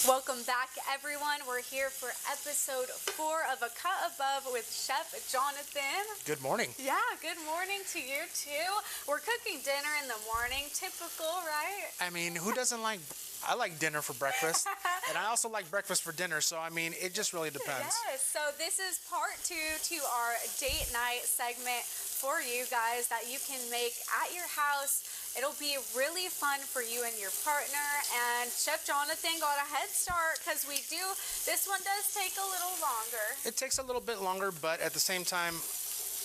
Welcome back, everyone. We're here for episode 4 of A Cut Above with Chef Jonathan. Good morning. Yeah, good morning to you too. We're cooking dinner in the morning. Typical, right? I mean, who doesn't like... I like dinner for breakfast, and I also like breakfast for dinner, so I mean, it just really depends. Yes, so this is part 2 to our date night segment for you guys that you can make at your house. It'll be really fun for you and your partner, and Chef Jonathan got a head start because this one does take a little longer. It takes a little bit longer, but at the same time,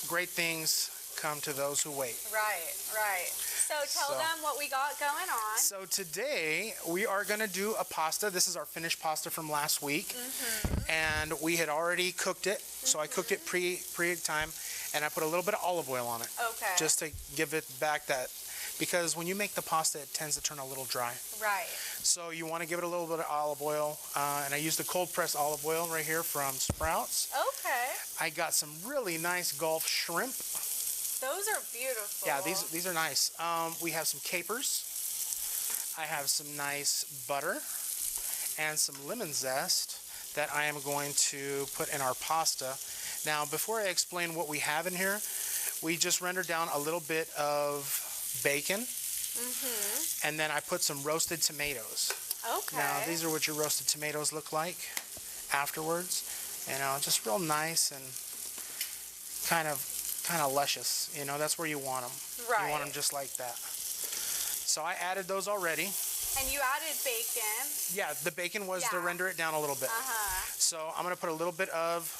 great things come to those who wait. Right. So tell them what we got going on. So today we are going to do a pasta. This is our finished pasta from last week, and we had already cooked it. So I cooked it pre-time, and I put a little bit of olive oil on it. Okay. Just to give it back that, because when you make the pasta, it tends to turn a little dry. Right. So you want to give it a little bit of olive oil, and I used the cold pressed olive oil right here from Sprouts. Okay. I got some really nice Gulf shrimp. Those are beautiful. Yeah, these are nice. We have some capers. I have some nice butter and some lemon zest that I am going to put in our pasta. Now, before I explain what we have in here, we just rendered down a little bit of bacon, and then I put some roasted tomatoes. Okay. Now, these are what your roasted tomatoes look like afterwards. You know, just real nice and kind of luscious. You know, that's where you want them. Right. You want them just like that. So I added those already. And you added bacon. Yeah, the bacon was to render it down a little bit. So I'm going to put a little bit of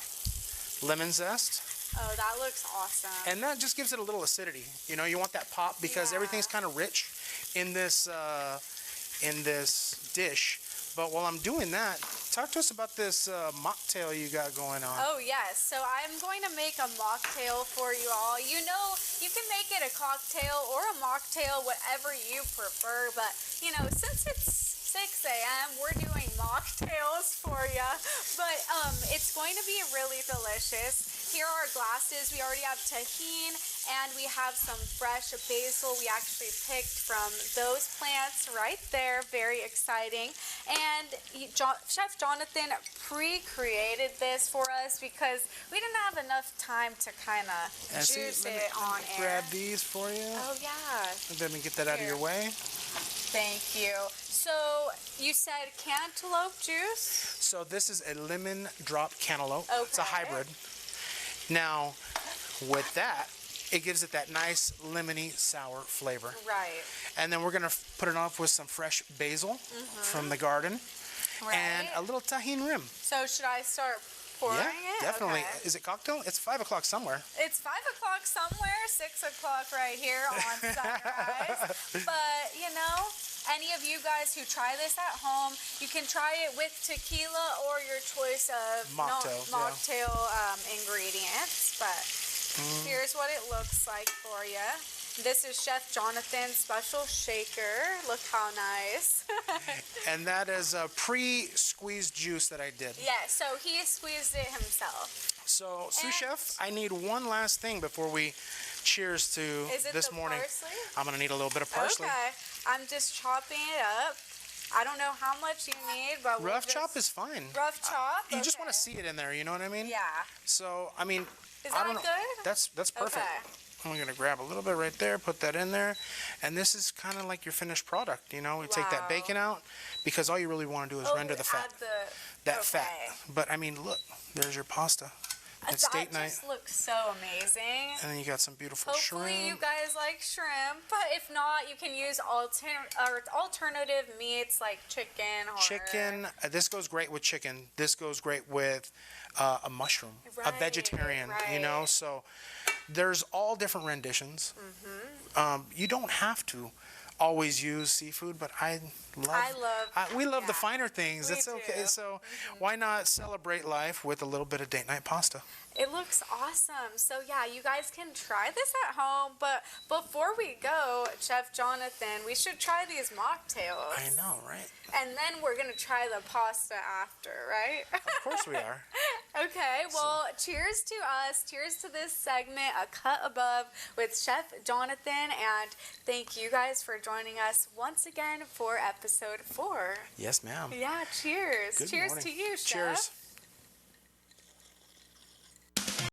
lemon zest. Oh, that looks awesome. And that just gives it a little acidity. You know, you want that pop because everything's kind of rich in this dish. But while I'm doing that, talk to us about this mocktail you got going on. Oh, yes. So I'm going to make a mocktail for you all. You know, you can make it a cocktail or a mocktail, whatever you prefer. But, you know, since it's 6 a.m., we're doing mocktails for you. But it's going to be really delicious. Here are our glasses. We already have tahini, and we have some fresh basil we actually picked from those plants right there. Very exciting. And Chef Jonathan pre-created this for us because we didn't have enough time to kind of juice it on air. Grab these for you. Oh, yeah. Let me get that out of your way. Thank you. So you said cantaloupe juice? So this is a lemon drop cantaloupe. Okay. It's a hybrid. Now, with that, it gives it that nice lemony sour flavor. Right. And then we're going to put it off with some fresh basil from the garden. Right. And a little tahini rim. So should I start pouring it? Definitely. Okay. Is it cocktail? It's 5 o'clock somewhere. It's 5 o'clock somewhere, 6 o'clock right here on Sunrise. But, you know, any of you guys who try this at home, you can try it with tequila or your choice of mocktail ingredients. But here's what it looks like for you. This is Chef Jonathan's special shaker. Look how nice. And that is a pre-squeezed juice that I did. Yeah, so he squeezed it himself. So, sous chef, I need one last thing before we cheers to this morning. Parsley? I'm going to need a little bit of parsley. Okay, I'm just chopping it up. I don't know how much you need, but rough chop is fine. Rough chop? You just want to see it in there, you know what I mean? Yeah. So, I mean, Is I that don't know. good? That's perfect. Okay. I'm going to grab a little bit right there, put that in there, and this is kind of like your finished product, you know? We take that bacon out, because all you really want to do is render the fat. Fat. But, I mean, look, there's your pasta. It's date night. That just looks so amazing. And then you got some beautiful Hopefully shrimp. you guys like shrimp, but if not, you can use alternative meats like chicken or... Chicken, this goes great with chicken. This goes great with a mushroom, a vegetarian, you know? So there's all different renditions. You don't have to always use seafood, but we love the finer things. It's okay. So why not celebrate life with a little bit of date night pasta? It looks awesome. So yeah, you guys can try this at home. But before we go, Chef Jonathan, we should try these mocktails. I know, right? And then we're gonna try the pasta after, right? Of course we are. Okay, well, cheers to us. Cheers to this segment, A Cut Above with Chef Jonathan. And thank you guys for joining us once again for episode 4. Yes, ma'am. Yeah, cheers. Good Cheers morning. to you, Chef. Cheers.